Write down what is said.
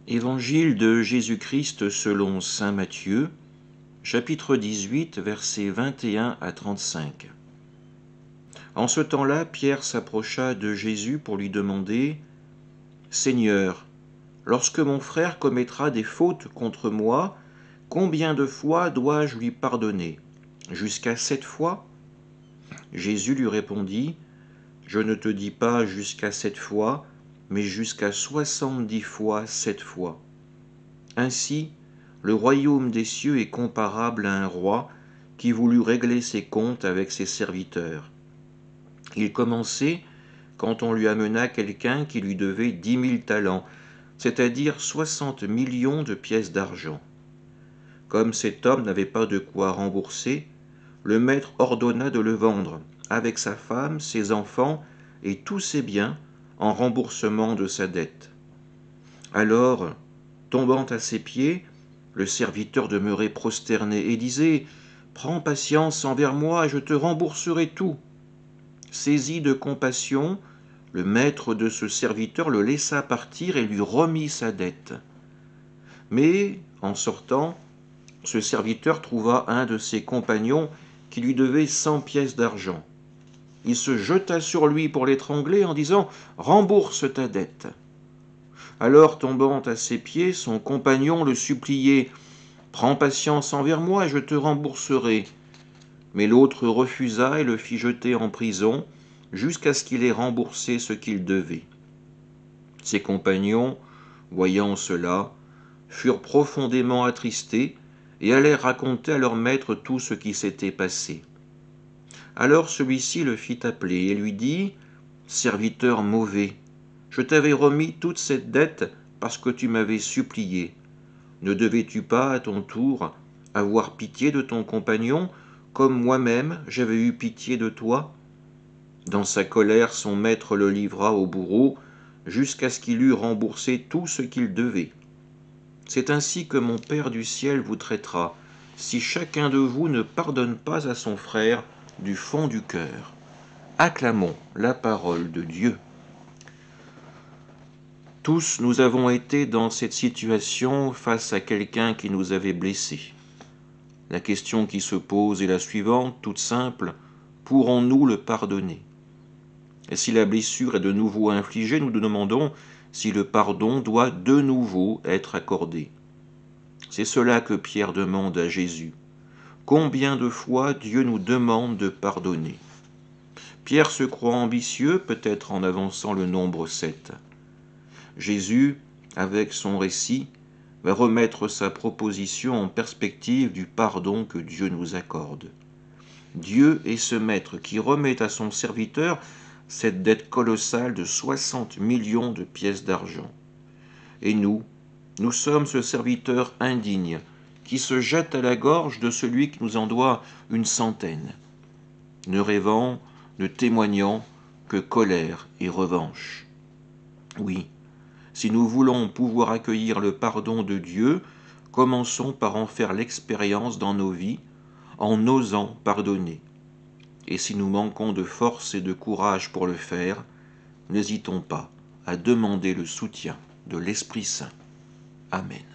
Évangile de Jésus-Christ selon saint Matthieu, chapitre 18, versets 21 à 35. En ce temps-là, Pierre s'approcha de Jésus pour lui demander « Seigneur, lorsque mon frère commettra des fautes contre moi, combien de fois dois-je lui pardonner? Jusqu'à 7 fois ?» Jésus lui répondit « Je ne te dis pas jusqu'à 7 fois, mais jusqu'à 70 fois 7 fois. » Ainsi, le royaume des cieux est comparable à un roi qui voulut régler ses comptes avec ses serviteurs. Il commençait quand on lui amena quelqu'un qui lui devait 10 000 talents, c'est-à-dire 60 millions de pièces d'argent. Comme cet homme n'avait pas de quoi rembourser, le maître ordonna de le vendre, avec sa femme, ses enfants et tous ses biens, en remboursement de sa dette. Alors, tombant à ses pieds, le serviteur demeurait prosterné et disait « Prends patience envers moi et je te rembourserai tout. » Saisi de compassion, le maître de ce serviteur le laissa partir et lui remit sa dette. Mais, en sortant, ce serviteur trouva un de ses compagnons qui lui devait 100 pièces d'argent. Il se jeta sur lui pour l'étrangler en disant « Rembourse ta dette !» Alors, tombant à ses pieds, son compagnon le suppliait « Prends patience envers moi et je te rembourserai. » Mais l'autre refusa et le fit jeter en prison jusqu'à ce qu'il ait remboursé ce qu'il devait. Ses compagnons, voyant cela, furent profondément attristés et allèrent raconter à leur maître tout ce qui s'était passé. Alors celui-ci le fit appeler et lui dit « Serviteur mauvais, je t'avais remis toute cette dette parce que tu m'avais supplié. Ne devais-tu pas, à ton tour, avoir pitié de ton compagnon, comme moi-même j'avais eu pitié de toi ?» Dans sa colère, son maître le livra au bourreau, jusqu'à ce qu'il eût remboursé tout ce qu'il devait. C'est ainsi que mon Père du ciel vous traitera, si chacun de vous ne pardonne pas à son frère du fond du cœur. Acclamons la parole de Dieu. Tous nous avons été dans cette situation face à quelqu'un qui nous avait blessés. La question qui se pose est la suivante, toute simple, pourrons-nous le pardonner? Et si la blessure est de nouveau infligée, nous nous demandons si le pardon doit de nouveau être accordé. C'est cela que Pierre demande à Jésus. Combien de fois Dieu nous demande de pardonner? Pierre se croit ambitieux, peut-être en avançant le nombre 7. Jésus, avec son récit, va remettre sa proposition en perspective du pardon que Dieu nous accorde. Dieu est ce maître qui remet à son serviteur cette dette colossale de 60 millions de pièces d'argent. Et nous sommes ce serviteur indigne qui se jette à la gorge de celui qui nous en doit une centaine, ne rêvant, ne témoignant que colère et revanche. Oui, si nous voulons pouvoir accueillir le pardon de Dieu, commençons par en faire l'expérience dans nos vies, en osant pardonner. Et si nous manquons de force et de courage pour le faire, n'hésitons pas à demander le soutien de l'Esprit Saint. Amen.